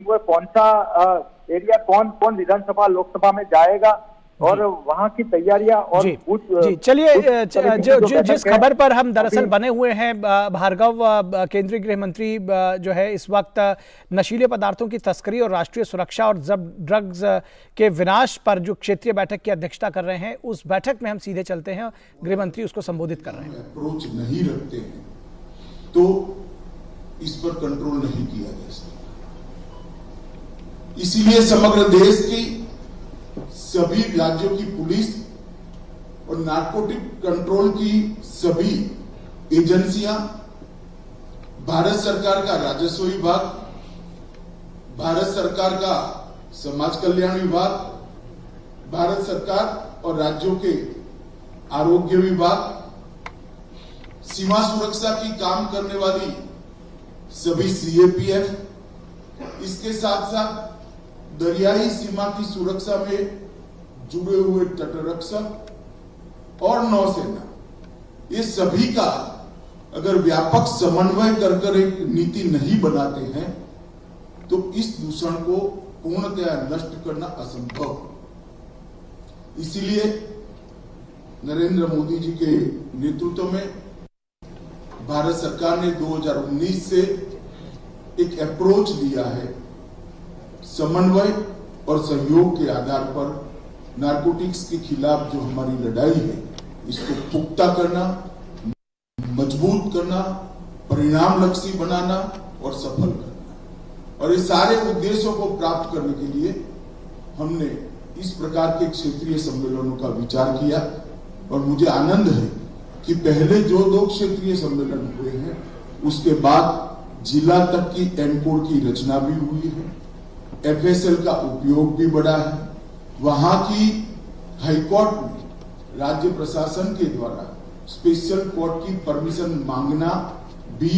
वो कौन सा एरिया कौन कौन विधानसभा लोकसभा में जाएगा और वहां की तैयारियां और जी चलिए जिस खबर पर हम दरअसल बने हुए हैं भार्गव, केंद्रीय गृह मंत्री जो है इस वक्त नशीले पदार्थों की तस्करी और राष्ट्रीय सुरक्षा और ड्रग्स के विनाश पर जो क्षेत्रीय बैठक की अध्यक्षता कर रहे हैं, उस बैठक में हम सीधे चलते हैं। गृह मंत्री उसको संबोधित कर रहे हैं। अप्रोच नहीं रखते हैं तो इस पर कंट्रोल नहीं किया जा सकता। इसीलिए समग्र देश की सभी राज्यों की पुलिस और नारकोटिक कंट्रोल की सभी एजेंसियां, भारत सरकार का राजस्व विभाग, भारत सरकार का समाज कल्याण विभाग, भारत सरकार और राज्यों के आरोग्य विभाग, सीमा सुरक्षा की काम करने वाली सभी सीएपीएफ, इसके साथ साथ दरियाई सीमा की सुरक्षा में जुड़े हुए तटरक्षक और नौसेना, ये सभी का अगर व्यापक समन्वय कर एक नीति नहीं बनाते हैं तो इस दूषण को पूर्णतया नष्ट करना असंभव। इसीलिए नरेंद्र मोदी जी के नेतृत्व में भारत सरकार ने 2019 से एक अप्रोच लिया है, समन्वय और सहयोग के आधार पर नारकोटिक्स के खिलाफ जो हमारी लड़ाई है इसको पुख्ता करना, मजबूत करना, परिणाम लक्ष्य बनाना और सफल करना। और इस सारे उद्देश्यों को प्राप्त करने के लिए हमने इस प्रकार के क्षेत्रीय सम्मेलनों का विचार किया। और मुझे आनंद है कि पहले जो 2 क्षेत्रीय सम्मेलन हुए हैं उसके बाद जिला तक की एनकोड की रचना भी हुई है, एफएसएल का उपयोग भी बढ़ा है। वहां की हाईकोर्ट में राज्य प्रशासन के द्वारा स्पेशल कोर्ट की परमिशन मांगना भी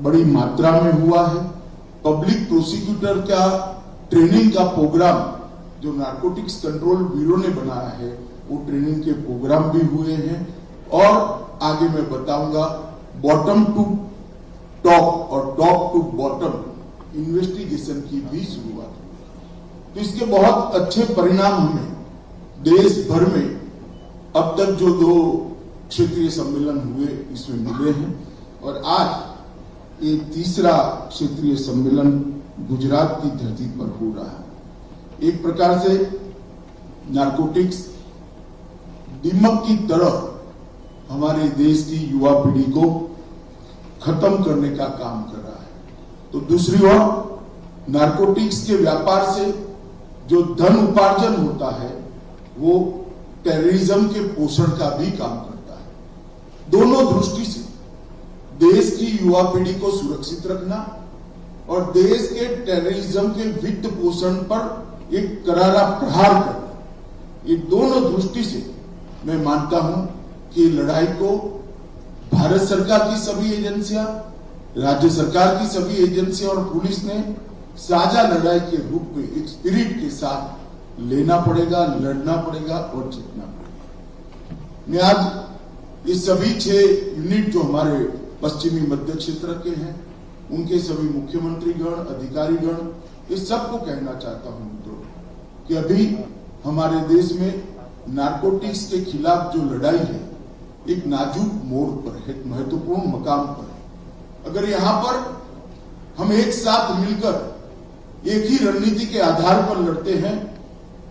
बड़ी मात्रा में हुआ है। पब्लिक प्रोसिक्यूटर का ट्रेनिंग का प्रोग्राम जो नारकोटिक्स कंट्रोल ब्यूरो ने बनाया है वो ट्रेनिंग के प्रोग्राम भी हुए हैं। और आगे मैं बताऊंगा बॉटम टू टॉप और टॉप टू बॉटम इन्वेस्टिगेशन की भी शुरुआत हुई। तो इसके बहुत अच्छे परिणाम हमें देश भर में अब तक जो 2 क्षेत्रीय सम्मेलन हुए इसमें मिले हैं। और आज एक तीसरा क्षेत्रीय सम्मेलन गुजरात की धरती पर हो रहा है। एक प्रकार से नारकोटिक्स दीमक की तरह हमारे देश की युवा पीढ़ी को खत्म करने का काम कर रहा है, तो दूसरी ओर नारकोटिक्स के व्यापार से जो धन उपार्जन होता है वो टेररिज्म के पोषण का भी काम करता है। दोनों दृष्टि से देश की युवा पीढ़ी को सुरक्षित रखना और देश के टेररिज्म के वित्त पोषण पर एक करारा प्रहार करना, ये दोनों दृष्टि से मैं मानता हूं कि लड़ाई को भारत सरकार की सभी एजेंसियां, राज्य सरकार की सभी एजेंसियां और पुलिस ने साझा लड़ाई के रूप में एक स्पिरिट के साथ लेना पड़ेगा, लड़ना पड़ेगा और जीतना पड़ेगा। मैं आज ये सभी 6 यूनिट जो हमारे पश्चिमी मध्य क्षेत्र के हैं उनके सभी मुख्यमंत्रीगण, अधिकारीगण, इस सबको कहना चाहता हूं मित्रों कि अभी हमारे देश में नारकोटिक्स के खिलाफ जो लड़ाई है एक नाजुक मोड़ पर है, एक महत्वपूर्ण मकाम पर है। अगर यहां पर हम एक साथ मिलकर एक ही रणनीति के आधार पर लड़ते हैं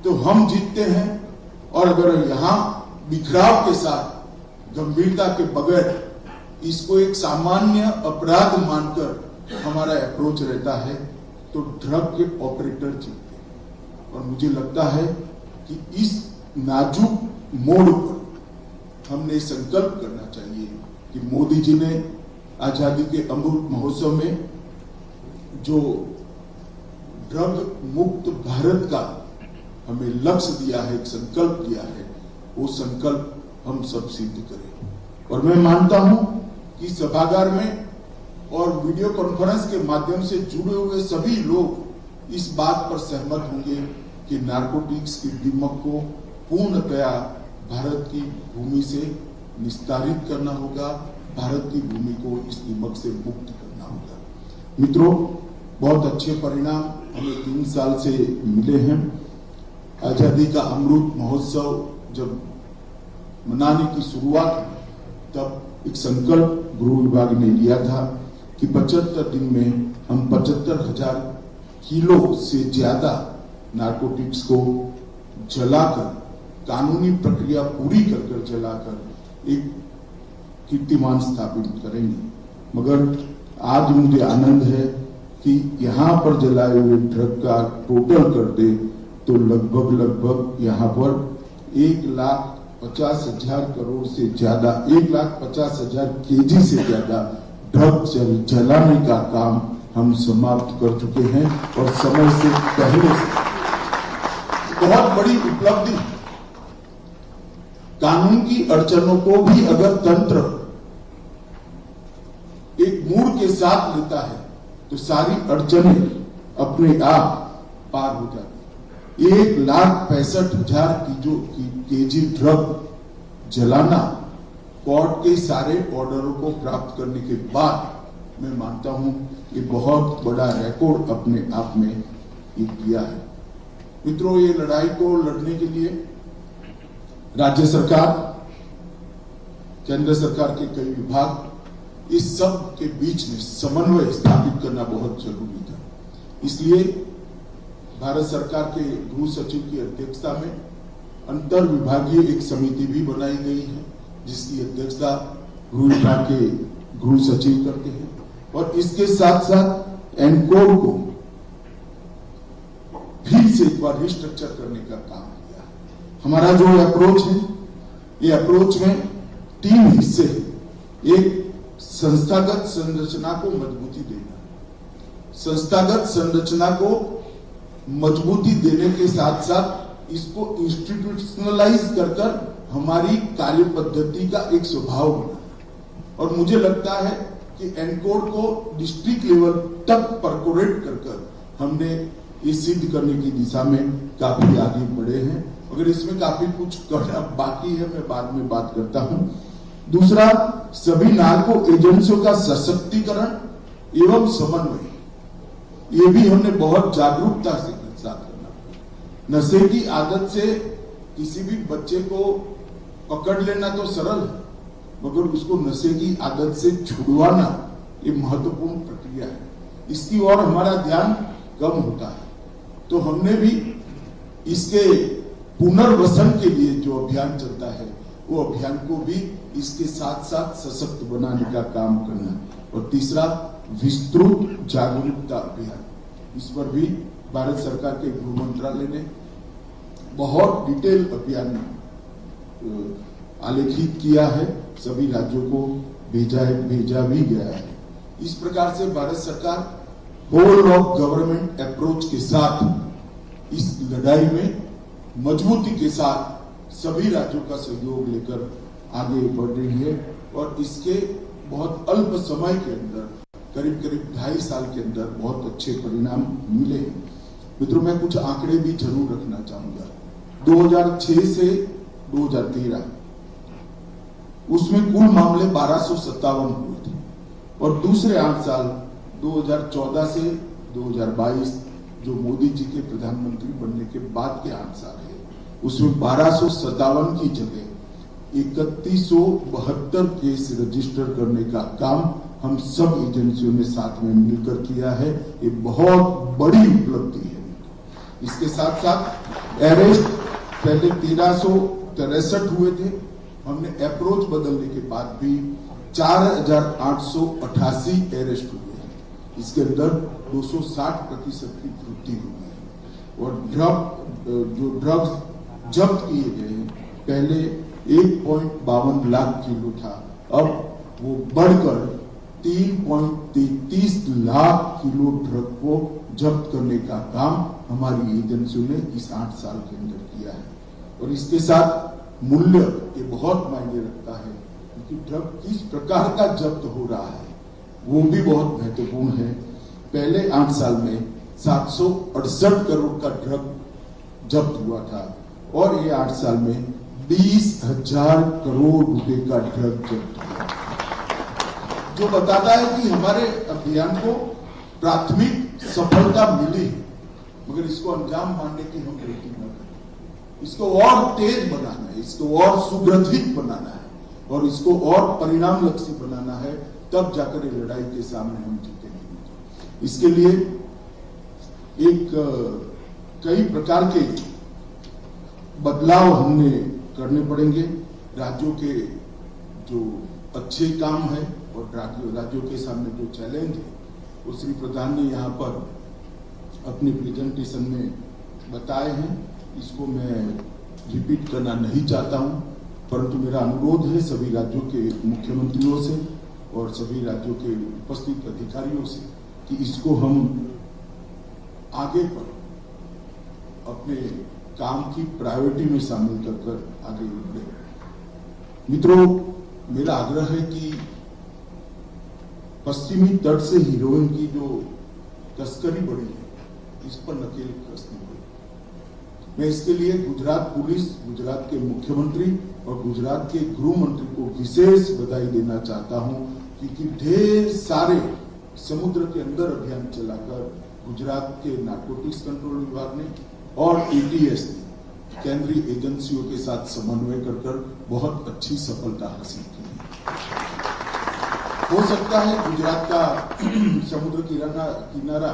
तो हम जीतते हैं। और अगर यहां बिखराव के साथ गंभीरता के बगैर इसको एक सामान्य अपराध मानकर हमारा अप्रोच रहता है तो ड्रग के ऑपरेटर जीतते हैं। और मुझे लगता है कि इस नाजुक मोड़ पर हमने संकल्प करना चाहिए कि मोदी जी ने आजादी के अमृत महोत्सव में जो ड्रग मुक्त भारत का हमें लक्ष्य दिया है, एक संकल्प दिया है, वो संकल्प हम सब सिद्ध करें। और मैं मानता हूं कि सभागार में और वीडियो कॉन्फ्रेंस के माध्यम से जुड़े हुए सभी लोग इस बात पर सहमत होंगे कि नारकोटिक्स की दीमक को पूर्णतया भारत की भूमि से निस्तारित करना होगा, भारत की भूमि को इस दीमक से मुक्त करना होगा। मित्रों, बहुत अच्छे परिणाम हमें 3 साल से मिले हैं। आजादी का अमृत महोत्सव जब मनाने की शुरुआत हुई तब एक संकल्प गृह विभाग ने लिया था कि 75 दिन में हम 75,000 किलो से ज्यादा नारकोटिक्स को जलाकर, कानूनी प्रक्रिया पूरी कर जलाकर एक कीर्तिमान स्थापित करेंगे। मगर आज मुझे आनंद है कि यहाँ पर जलाए हुए ड्रग का टोटल कर दे तो लगभग यहाँ पर 1,50,000 करोड़ से ज्यादा, 1,50,000 केजी से ज्यादा ड्रग जलाने का काम हम समाप्त कर चुके हैं और समय से पहले से बहुत बड़ी उपलब्धि। कानून की अड़चनों को भी अगर तंत्र एक मूड के साथ लेता है तो सारी अड़चनें अपने आप पार हो जाती। 1,65,000 केजी ड्रग जलाना कोर्ट के सारे ऑर्डरों को प्राप्त करने के बाद मैं मानता हूं कि बहुत बड़ा रिकॉर्ड अपने आप में ये किया है। मित्रों, ये लड़ाई को लड़ने के लिए राज्य सरकार, केंद्र सरकार के कई विभाग, इस सब के बीच में समन्वय स्थापित करना बहुत जरूरी था। इसलिए भारत सरकार के गृह सचिव की अध्यक्षता में अंतर विभागीय एक समिति भी बनाई गई है जिसकी अध्यक्षता गृह विभाग के गृह सचिव करते हैं और इसके साथ साथ एनकोड को फिर से एक बार रिस्ट्रक्चर करने का काम किया। हमारा जो अप्रोच है, ये अप्रोच में 3 हिस्से हैं। एक, संस्थागत संरचना को मजबूती देना। संस्थागत संरचना को मजबूती देने के साथ साथ इसको इंस्टीट्यूशनलाइज कर हमारी कार्य पद्धति का एक स्वभाव बनाना। और मुझे लगता है कि एनकोड को डिस्ट्रिक्ट लेवल तक परकोरेट कर हमने ये सिद्ध करने की दिशा में काफी आगे बढ़े हैं। अगर इसमें काफी कुछ करना बाकी है, मैं बाद में बात करता हूं। दूसरा, सभी नार्को एजेंसियों का सशक्तिकरण एवं समन्वय, ये भी हमने बहुत जागरूकता से साथ करना। नशे की आदत से किसी भी बच्चे को पकड़ लेना तो सरल है, मगर उसको नशे की आदत से छुड़वाना ये महत्वपूर्ण प्रक्रिया है। इसकी ओर हमारा ध्यान कम होता है, तो हमने भी इसके पुनर्वसन के लिए जो अभियान चलता है वो अभियान को भी इसके साथ साथ सशक्त बनाने का काम करना। और तीसरा, विस्तृत जागरूकता अभियान, इस पर भी भारत सरकार के गृह मंत्रालय ने बहुत डिटेल अभियान आलेखित किया है, सभी राज्यों को भेजा भी गया है। इस प्रकार से भारत सरकार होल ऑफ गवर्नमेंट अप्रोच के साथ इस लड़ाई में मजबूती के साथ सभी राज्यों का सहयोग लेकर आगे बढ़ रही है और इसके बहुत अल्प समय के अंदर, करीब 2.5 साल के अंदर बहुत अच्छे परिणाम मिले हैं। मित्रों, मैं कुछ आंकड़े भी जरूर रखना चाहूंगा। 2006 से 2013 उसमें कुल मामले 1257 हुए थे और दूसरे 8 साल 2014 से 2022 जो मोदी जी के प्रधानमंत्री बनने के बाद के 8 साल है, उसमें 1257 की जगह 3172 केस रजिस्टर करने का काम हम सब एजेंसियों ने साथ में मिलकर किया है। ये बहुत बड़ी उपलब्धि है। इसके साथ साथ अरेस्ट पहले 1363 हुए थे, हमने अप्रोच बदलने के बाद भी 4888 अरेस्ट हुए हैं। इसके अंदर 260% की वृद्धि हुई है। और जो ड्रग्स जब्त किए गए हैं, पहले 1.52 लाख किलो था, अब वो बढ़कर 3.33 लाख किलो ड्रग को जब्त करने का काम हमारी एजेंसियों ने इस 8 साल के अंदर किया है। और इसके साथ मूल्य ये बहुत मायने रखता है, क्योंकि ड्रग किस प्रकार का जब्त हो रहा है वो भी बहुत महत्वपूर्ण है। पहले 8 साल में 768 करोड़ का ड्रग जब्त हुआ था और ये 8 साल में 20,000 करोड़ रुपए का ड्रग जब्त हुआ, जो बताता है कि हमारे अभियान को प्राथमिक सफलता मिली है, मगर इसको अंजाम मानने की हम गलती न करें। इसको और तेज बनाना है, इसको और सुग्रथित बनाना है और इसको और परिणाम लक्ष्य बनाना है, तब जाकर ये लड़ाई के सामने हम जीतेंगे। इसके लिए कई प्रकार के बदलाव हमने करने पड़ेंगे। राज्यों के जो अच्छे काम है और राज्यों के सामने जो चैलेंज है, वो श्री प्रधान ने यहाँ पर अपने प्रेजेंटेशन में बताए हैं। इसको मैं रिपीट करना नहीं चाहता हूँ, परंतु मेरा अनुरोध है सभी राज्यों के मुख्यमंत्रियों से और सभी राज्यों के उपस्थित अधिकारियों से कि इसको हम आगे पर अपने काम की प्रायोरिटी में शामिल कर आगे बढ़े। मित्रों, मेरा आग्रह है कि पश्चिमी तट से हीरोइन की जो तस्करी बढ़ी है, इस पर नकेल कसनी पड़ी। मैं इसके लिए गुजरात पुलिस, गुजरात के मुख्यमंत्री और गुजरात के गृह मंत्री को विशेष बधाई देना चाहता हूं, क्योंकि ढेर सारे समुद्र के अंदर अभियान चलाकर गुजरात के नार्कोटिक्स कंट्रोल विभाग ने और एटीएस ने केंद्रीय एजेंसियों के साथ समन्वय कर बहुत अच्छी सफलता हासिल की है। हो सकता है गुजरात का समुद्र किनारा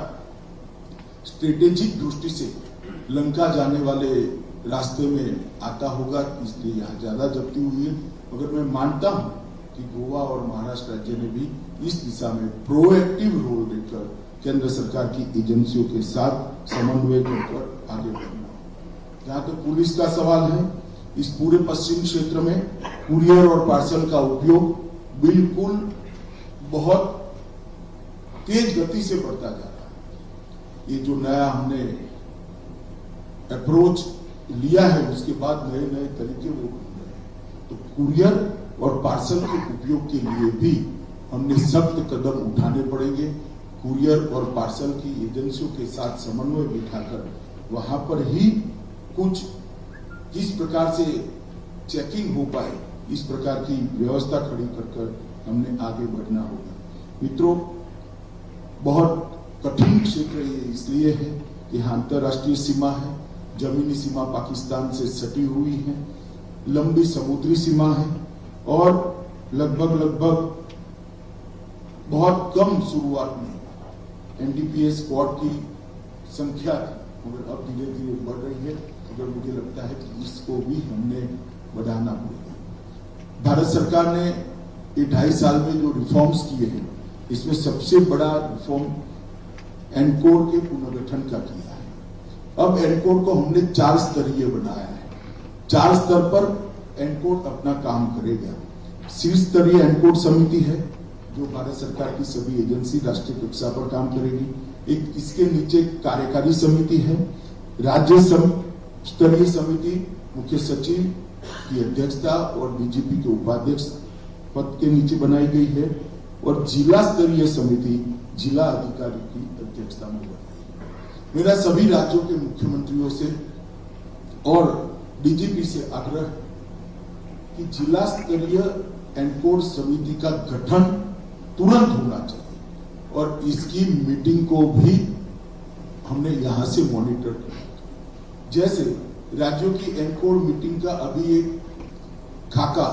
स्ट्रेटेजिक दृष्टि से लंका जाने वाले रास्ते में आता होगा, इसलिए यहाँ ज्यादा जब्ती हुई है। मगर मैं मानता हूँ कि गोवा और महाराष्ट्र राज्य ने भी इस दिशा में प्रोएक्टिव रोल लेकर केंद्र सरकार की एजेंसियों के साथ समन्वय कर आगे बढ़ना। जहां तक पुलिस का सवाल है, इस पूरे पश्चिम क्षेत्र में कुरियर और पार्सल का उपयोग बिल्कुल बहुत तेज गति से बढ़ता जा रहा है। ये जो नया हमने अप्रोच लिया है, उसके बाद नए नए तरीके वो ढूंढ रहे हैं। तो कुरियर और पार्सल के उपयोग के लिए भी हमने सख्त कदम उठाने पड़ेंगे। कुरियर और पार्सल की एजेंसियों के साथ समन्वय बिठाकर वहां पर ही कुछ किस प्रकार से चेकिंग हो पाए, इस प्रकार की व्यवस्था खड़ी कर हमने आगे बढ़ना होगा। मित्रों, बहुत कठिन क्षेत्र ये इसलिए है कि यहाँ अंतर्राष्ट्रीय सीमा है, जमीनी सीमा पाकिस्तान से सटी हुई है, लंबी समुद्री सीमा है और लगभग बहुत कम शुरुआत में एनडीपीएस स्क्वाड की संख्या थी, मगर अब धीरे धीरे बढ़ रही है। मगर मुझे लगता है कि इसको भी हमने बढ़ाना पड़ेगा। भारत सरकार ने ये 2.5 साल में जो रिफॉर्म्स किए हैं, इसमें सबसे बड़ा रिफॉर्म एनकोड के पुनर्गठन का किया है। अब एनकोड को हमने 4 स्तरीय बनाया है। 4 स्तर पर एनकोड अपना काम करेगा। शीर्ष स्तरीय एनकोड समिति है जो भारत सरकार की सभी एजेंसी राष्ट्रीय कक्षा पर काम करेगी। एक इसके नीचे कार्यकारी समिति है। राज्य स्तरीय समिति मुख्य सचिव की अध्यक्षता और डीजीपी के उपाध्यक्ष पद के नीचे बनाई गई है और जिला स्तरीय समिति जिला अधिकारी की अध्यक्षता में बनाई। मेरा सभी राज्यों के मुख्यमंत्रियों से और डीजीपी से आग्रह है कि जिला स्तरीय एनकोड समिति का गठन तुरंत होना चाहिए और इसकी मीटिंग को भी हमने यहां से मॉनिटर किया। जैसे राज्यों की एनकोड मीटिंग का अभी एक खाका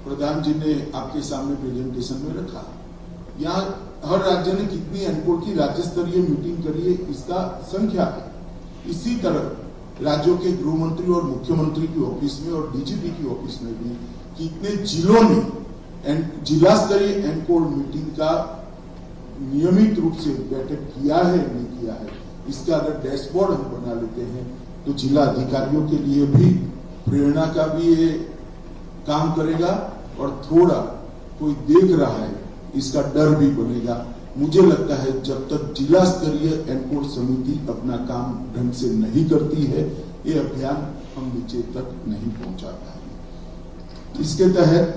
प्रधान जी ने आपके सामने प्रेजेंटेशन में रखा। यहाँ हर राज्य ने कितनी एनकोड की राज्य स्तरीय मीटिंग करी है, इसका संख्या है। इसी तरह राज्यों के गृह मंत्री और मुख्यमंत्री की ऑफिस में और डीजीपी की ऑफिस में भी कितने जिलों ने जिला स्तरीय एनकोड मीटिंग का नियमित रूप से बैठक किया है नहीं किया है, इसका अगर डैशबोर्ड हम बना लेते हैं तो जिला अधिकारियों के लिए भी प्रेरणा का भी ये काम करेगा और थोड़ा कोई देख रहा है इसका डर भी बनेगा। मुझे लगता है जब तक जिला स्तरीय एनकोड समिति अपना काम ढंग से नहीं करती है, ये अभियान हम नीचे तक नहीं पहुंचा पाएंगे। इसके तहत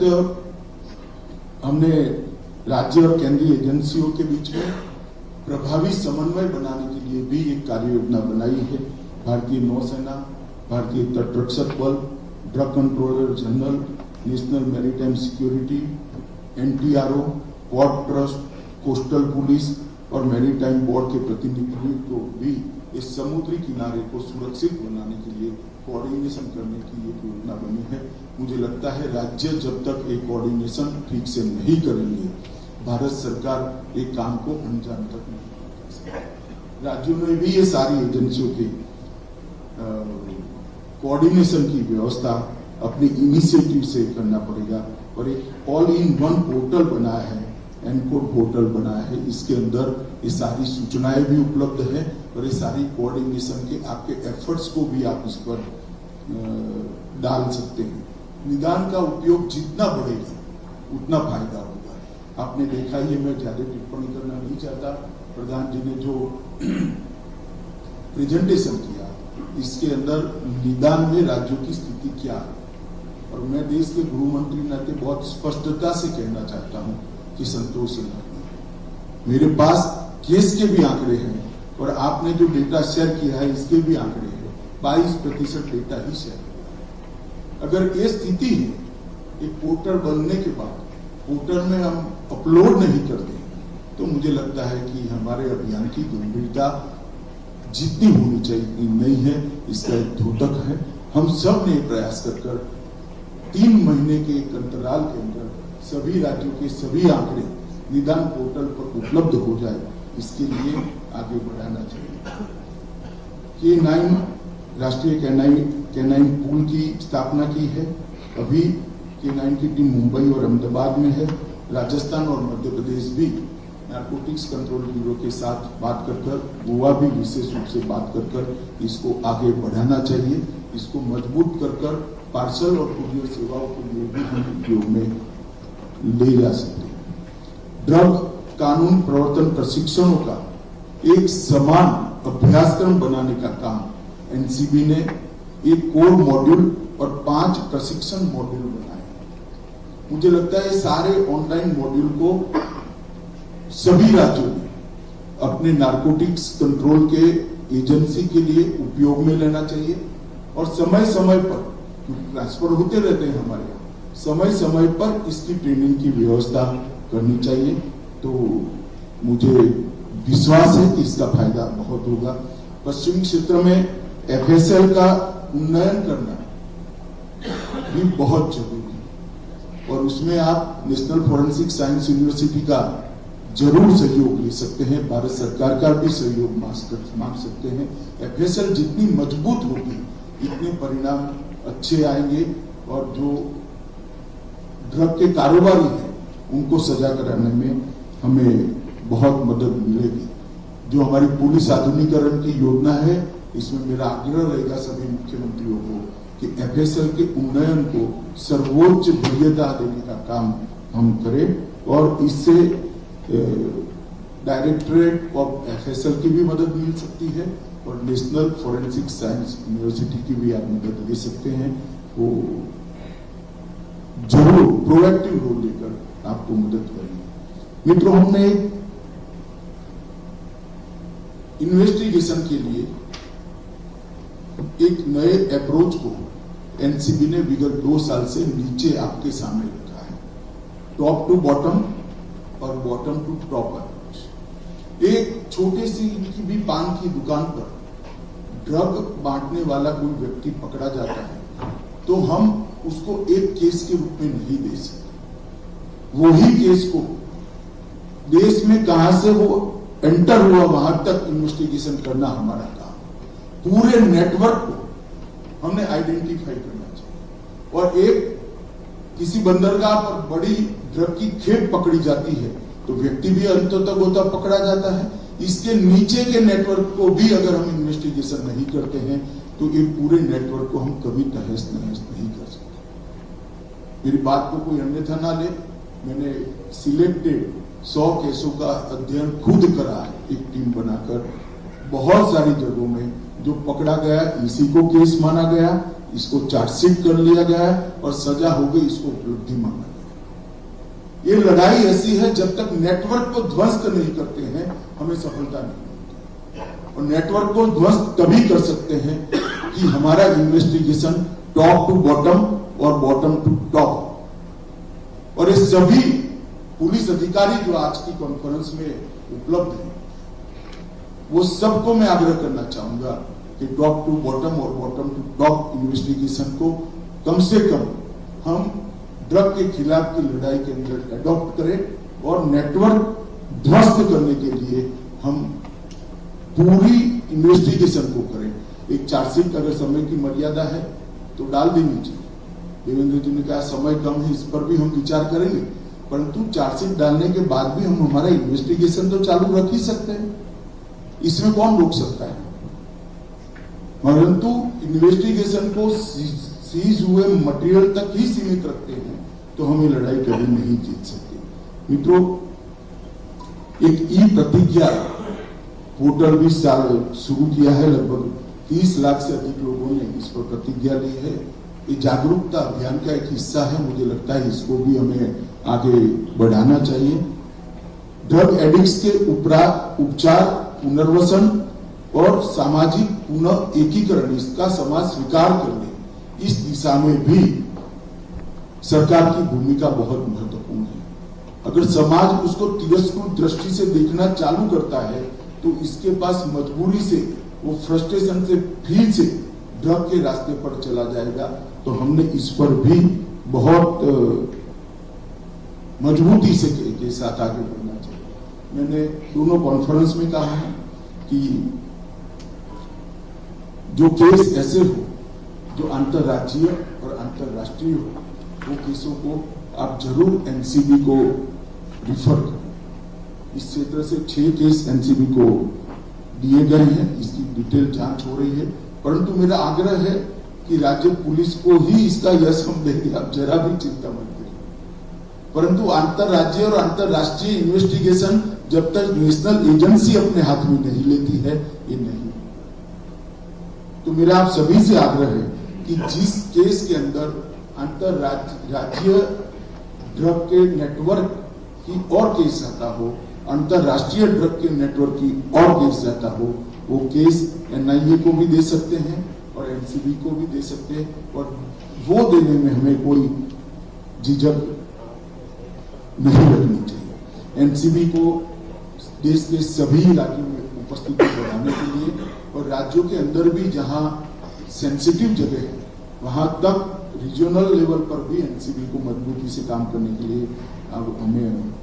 हमने राज्य और केंद्रीय एजेंसियों के बीच में प्रभावी समन्वय बनाने के लिए भी एक कार्य योजना बनाई है। भारतीय नौसेना, भारतीय तटरक्षक बल, drug controller general, national maritime security, NTRO, port trust, coastal police और मैरीटाइम बोर्ड के प्रतिनिधियों को भी इस समुद्री किनारे को सुरक्षित बनाने के लिए कोऑर्डिनेशन करने की एक योजना बनी है। मुझे लगता है राज्य जब तक एक कोऑर्डिनेशन ठीक से नहीं करेंगे, भारत सरकार एक काम को अंजाम तक नहीं कर सकती। राज्यों में भी ये सारी एजेंसियों के कोऑर्डिनेशन की व्यवस्था अपनी इनिशिएटिव से करना पड़ेगा। और एक ऑल इन वन पोर्टल बनाया है, एनकोड पोर्टल बनाया है, इसके अंदर ये सारी सूचनाएं भी उपलब्ध है और ये सारी कोऑर्डिनेशन के आपके एफर्ट्स को भी आप इस पर डाल सकते हैं। निदान का उपयोग जितना बढ़ेगा उतना फायदा होगा। आपने देखा ही, मैं ज्यादा टिप्पणी करना नहीं चाहता, प्रधान जी ने जो प्रेजेंटेशन किया इसके अंदर निदान में राज्यों की स्थिति क्या है, और मैं देश के गृह मंत्री नाते बहुत स्पष्टता से कहना चाहता हूं कि संतोष नहीं। मेरे पास केस के भी आंकड़े हैं और आपने जो डेटा शेयर किया है इसके भी आंकड़े हैं। 22% डेटा ही शेयर किया। अगर ये स्थिति है, एक पोर्टल बनने के बाद पोर्टल में हम अपलोड नहीं करते तो मुझे लगता है कि हमारे अभियान की गंभीरता जितनी होनी चाहिए नहीं है, इसका एक द्योतक है। हम सब ने प्रयास कर 3 महीने के एक अंतराल के अंदर सभी राज्यों के सभी आंकड़े निदान पोर्टल पर उपलब्ध हो जाए, इसके लिए आगे बढ़ाना चाहिए। K9 राष्ट्रीय कैनाइन पूल की स्थापना की है। अभी K9 की टीम मुंबई और अहमदाबाद में है। राजस्थान और मध्य प्रदेश भी नारकोटिक्स कंट्रोल ब्यूरो के साथ बात कर, गोवा भी विशेष रूप से बात कर इसको आगे बढ़ाना चाहिए। इसको मजबूत कर पार्सल और कुरियर सेवाओं के लिए भी हम उपयोग में ले जा सकते हैं। ड्रग कानून प्रवर्तन प्रशिक्षणों का एक समान अभ्यासक्रम बनाने का काम एनसीबी ने एक कोर मॉड्यूल और 5 प्रशिक्षण मॉड्यूल बनाए। मुझे लगता है सारे ऑनलाइन मॉड्यूल को सभी राज्यों में अपने नारकोटिक्स कंट्रोल के एजेंसी के लिए उपयोग में लेना चाहिए और समय समय पर ट्रांसफर होते रहते हैं हमारे यहाँ, समय समय पर इसकी ट्रेनिंग की व्यवस्था करनी चाहिए। तो मुझे विश्वास है कि इसका फायदा बहुत होगा। पश्चिमी क्षेत्र में एफएसएल का उन्नयन करना भी बहुत जरूरी है और उसमें आप नेशनल फॉरेंसिक साइंस यूनिवर्सिटी का जरूर सहयोग ले सकते हैं। भारत सरकार का भी सहयोग मांग सकते हैं। एफएसएल जितनी मजबूत होगी इतने परिणाम अच्छे आएंगे और जो ड्रग के कारोबारी हैं उनको सजा कराने में हमें बहुत मदद मिलेगी। जो हमारी पुलिस आधुनिकीकरण की योजना है, इसमें मेरा आग्रह रहेगा सभी मुख्यमंत्रियों को कि एफएसएल के उन्नयन को सर्वोच्च वरीयता देने का काम हम करें और इससे डायरेक्टरेट ऑफ एफएसएल की भी मदद मिल सकती है और नेशनल फॉरेंसिक साइंस यूनिवर्सिटी की भी आप मदद ले सकते हैं। वो जरूर प्रोएक्टिव रोल लेकर आपको मदद करेंगे। मित्रों, हमने इन्वेस्टिगेशन के लिए एक नए अप्रोच को एनसीबी ने विगत 2 साल से नीचे आपके सामने रखा है। टॉप टू बॉटम और बॉटम टू टॉप अप्रोच। एक छोटे सी की भी पान की दुकान पर ड्रग बांटने वाला कोई व्यक्ति पकड़ा जाता है तो हम उसको एक केस के रूप में नहीं दे सकते। वही केस को देश में कहां से वो एंटर हुआ वहां तक इन्वेस्टिगेशन करना हमारा काम। पूरे नेटवर्क को हमने आइडेंटिफाई करना चाहिए और एक किसी बंदरगाह पर बड़ी ड्रग की खेप पकड़ी जाती है तो व्यक्ति भी अंतों तक होता पकड़ा जाता है। इसके नीचे के नेटवर्क को भी अगर हम इन्वेस्टिगेशन नहीं करते हैं तो ये पूरे नेटवर्क को हम कभी तहस नहस नहीं कर सकते। मेरी बात को कोई अन्यथा ना ले, मैंने सिलेक्टेड 100 केसों का अध्ययन खुद करा है, एक टीम बनाकर। बहुत सारी जगहों में जो पकड़ा गया इसी को केस माना गया, इसको चार्जशीट कर लिया गया और सजा हो गई, इसको उपलब्धि माना गया। ये लड़ाई ऐसी है, जब तक नेटवर्क को ध्वस्त नहीं करते हैं हमें सफलता नहीं मिलती। और नेटवर्क को ध्वस्त तभी कर सकते हैं कि हमारा इन्वेस्टिगेशन टॉप टू बॉटम और बॉटम टू टॉप। और ये सभी पुलिस अधिकारी जो आज की कॉन्फ्रेंस में उपलब्ध हैं वो सबको मैं आग्रह करना चाहूंगा कि टॉप टू बॉटम और बॉटम टू टॉप इन्वेस्टिगेशन को कम से कम हम ड्रग के खिलाफ की लड़ाई के अंदर अडॉप्ट करें और नेटवर्क ध्वस्त करने के लिए हम पूरी इन्वेस्टिगेशन को करें। एक चार्जशीट अगर समय की मर्यादा है तो डाल देनी चाहिए। देवेंद्र जी ने कहा समय कम है, इस पर भी हम विचार करेंगे, परंतु चार्जशीट डालने के बाद भी हम हमारा इन्वेस्टिगेशन तो चालू रख ही सकते हैं, इसमें कौन रोक सकता है। परंतु इन्वेस्टिगेशन को सीज हुए मटेरियल तक ही सीमित रखते हैं तो हम ये लड़ाई कभी नहीं जीत सकते। मित्रों, एक ई प्रतिज्ञा पोर्टल भी शुरू किया है। लगभग 30 लाख से अधिक लोगों ने इस पर प्रतिज्ञा ली है। ये जागरूकता अभियान का एक हिस्सा है। मुझे लगता है इसको भी हमें आगे बढ़ाना चाहिए। ड्रग एडिक्ट्स के उपचार, पुनर्वसन और सामाजिक पुनः एकीकरण, इसका समाज स्वीकार करने, इस दिशा में भी सरकार की भूमिका बहुत महत्वपूर्ण है। अगर समाज उसको तिरस्कृत दृष्टि से देखना चालू करता है तो इसके पास मजबूरी से, वो फ्रस्ट्रेशन से, फिर से ड्रग के रास्ते पर चला जाएगा। तो हमने इस पर भी बहुत मजबूती से के साथ आगे बढ़ना चाहिए। मैंने दोनों कॉन्फ्रेंस में कहा है कि जो केस ऐसे हो जो अंतर्राज्यीय और अंतर्राष्ट्रीय हो, वो केसों को आप जरूर एनसीबी को रिफर करें। इस क्षेत्र से 6 केस एनसीबी को दिए गए हैं, इसकी डिटेल जांच हो रही है। परंतु मेरा आग्रह है कि राज्य पुलिस को ही इसका यश हम देंगे, आप जरा भी चिंता मत करिए। परंतु अंतर्राज्यीय और अंतर्राष्ट्रीय इन्वेस्टिगेशन जब तक नेशनल एजेंसी अपने हाथ में नहीं लेती है, ये नहीं। तो मेरा आप सभी से आग्रह है कि जिस केस के अंदर अंतर्राज्यीय ड्रग के नेटवर्क की और केस आता हो, अंतर्राष्ट्रीय ड्रग के नेटवर्क की और केस आता हो, वो केस एनआईए को भी दे सकते हैं और एनसीबी को भी दे सकते हैं, और वो देने में हमें कोई झिझक नहीं रखनी चाहिए। एनसीबी को देश के सभी राज्यों में उपस्थिति बढ़ाने के लिए और राज्यों के अंदर भी जहां सेंसिटिव जगह है वहां तक रीजनल लेवल पर भी एनसीबी को मजबूती से काम करने के लिए अब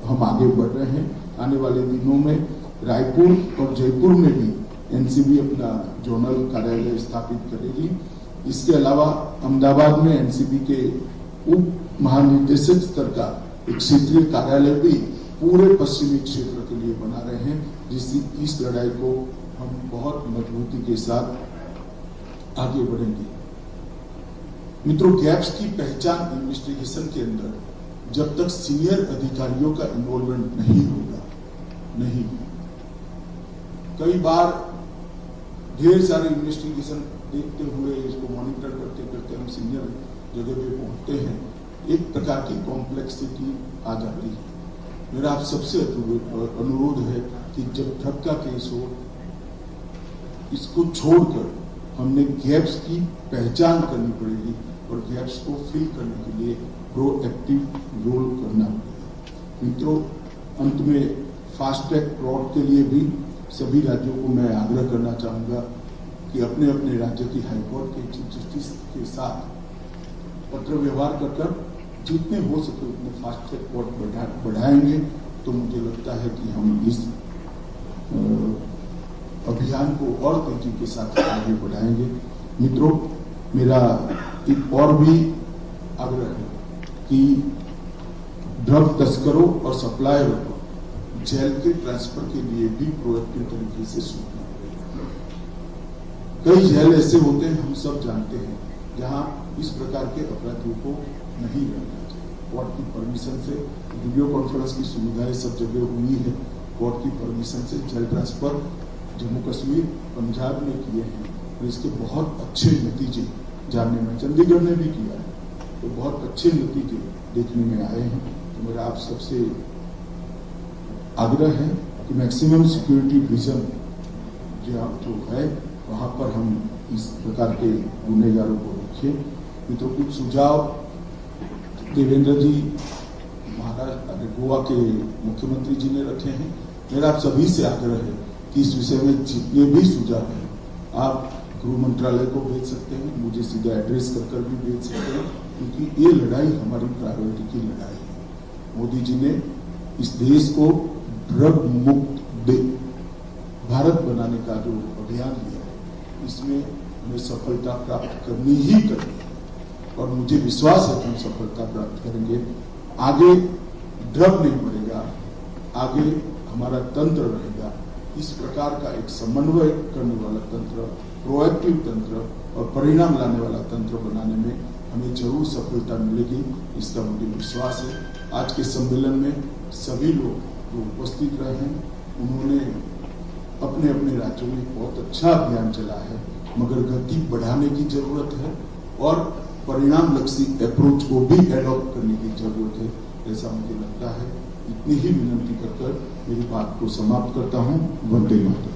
हम आगे बढ़ रहे हैं। आने वाले दिनों में रायपुर और जयपुर में भी एनसीबी अपना जोनल कार्यालय स्थापित करेगी। इसके अलावा अहमदाबाद में एनसीबी के उप महानिदेशक स्तर का एक क्षेत्रीय कार्यालय भी पूरे पश्चिमी क्षेत्र के लिए बना रहे हैं, जिससे इस लड़ाई को हम बहुत मजबूती के साथ आगे बढ़ेंगे। मित्रों, गैप्स की पहचान इन्वेस्टिगेशन के अंदर जब तक सीनियर अधिकारियों का इन्वॉल्वमेंट नहीं होगा, नहीं। कई बार ढेर सारे इन्वेस्टिगेशन देखते हुए, इसको मॉनिटर करते करते हम सीनियर जगह पे पहुंचते हैं, एक प्रकार की कॉम्प्लेक्सिटी आ जाती है। मेरा आप सबसे अनुरोध है कि जब ड्रग का केस हो, इसको छोड़कर हमने गैप्स की पहचान करनी पड़ेगी और गैप्स को फिल करने के लिए प्रोएक्टिव रोल करना पड़ेगा। मित्रों, अंत में फास्ट ट्रैक कोर्ट के लिए भी सभी राज्यों को मैं आग्रह करना चाहूंगा कि अपने अपने राज्य की हाईकोर्ट के चीफ जस्टिस के साथ पत्र व्यवहार कर जितने हो सके उतने फास्ट ट्रैक कोर्ट बढ़ाएंगे तो मुझे लगता है कि हम इस अभियान को और तेजी के साथ आगे बढ़ाएंगे। मित्रों, मेरा एक और भी आग्रह है कि ड्रग तस्करों और सप्लायरों को जेल के ट्रांसफर के लिए भी प्रोएक्टिव तरीके से सोचना पड़ेगा। कई जेल ऐसे होते हैं, हम सब जानते हैं, जहां इस प्रकार के अपराधियों को नहीं रहना चाहिए। कोर्ट की परमिशन से वीडियो कॉन्फ्रेंस की सुविधाएं सब जगह हुई है। कोर्ट की परमिशन से जेल ट्रांसफर जम्मू कश्मीर, पंजाब में किए हैं और इसके बहुत अच्छे नतीजे जानने में, चंडीगढ़ ने भी किया है, तो बहुत अच्छे नतीजे देखने में आए हैं। तो मेरा आप सबसे आग्रह है कि मैक्सिमम सिक्योरिटी विजन जो है वहां पर हम इस प्रकार के गुनहगारों को रखें। तो कुछ सुझाव देवेंद्र जी महाराष्ट्र गोवा के मुख्यमंत्री जी ने रखे हैं। मेरा आप सभी से आग्रह है कि इस विषय में जितने भी सुझाव हैं आप गृह मंत्रालय को भेज सकते हैं, मुझे सीधा एड्रेस कर भी भेज सकते हैं, क्योंकि ये लड़ाई हमारी प्रायोरिटी की लड़ाई है। मोदी जी ने इस देश को ड्रग मुक्त भारत बनाने का जो अभियान लिया है, इसमें हमें सफलता प्राप्त करनी ही करनी है और मुझे विश्वास है कि हम सफलता प्राप्त करेंगे। आगे ड्रग नहीं बढ़ेगा, आगे हमारा तंत्र रहेगा। इस प्रकार का एक समन्वय करने वाला तंत्र, प्रोएक्टिव तंत्र और परिणाम लाने वाला तंत्र बनाने में हमें जरूर सफलता मिलेगी, इसका मुझे विश्वास है। आज के सम्मेलन में सभी लोग जो उपस्थित रहे हैं, उन्होंने अपने अपने राज्यों में बहुत अच्छा अभियान चला है, मगर गति बढ़ाने की जरूरत है और परिणाम लक्षी अप्रोच को भी एडॉप्ट करने की जरूरत है, ऐसा मुझे लगता है। इतनी ही विनंती कर मेरी बात को समाप्त करता हूं। वंदे मातरम।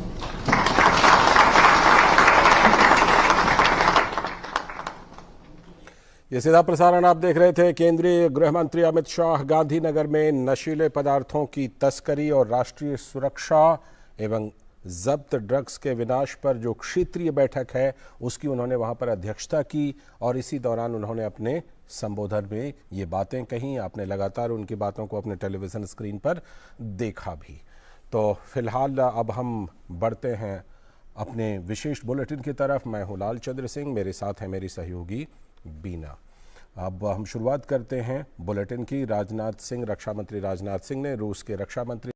ये सीधा प्रसारण आप देख रहे थे। केंद्रीय गृह मंत्री अमित शाह गांधीनगर में नशीले पदार्थों की तस्करी और राष्ट्रीय सुरक्षा एवं जब्त ड्रग्स के विनाश पर जो क्षेत्रीय बैठक है उसकी उन्होंने वहां पर अध्यक्षता की और इसी दौरान उन्होंने अपने संबोधन में ये बातें कहीं। आपने लगातार उनकी बातों को अपने टेलीविज़न स्क्रीन पर देखा भी। तो फिलहाल अब हम बढ़ते हैं अपने विशेष बुलेटिन की तरफ। मैं हूं लाल चंद्र सिंह, मेरे साथ है मेरी सहयोगी बीना। अब हम शुरुआत करते हैं बुलेटिन की। रक्षा मंत्री राजनाथ सिंह ने रूस के रक्षा मंत्री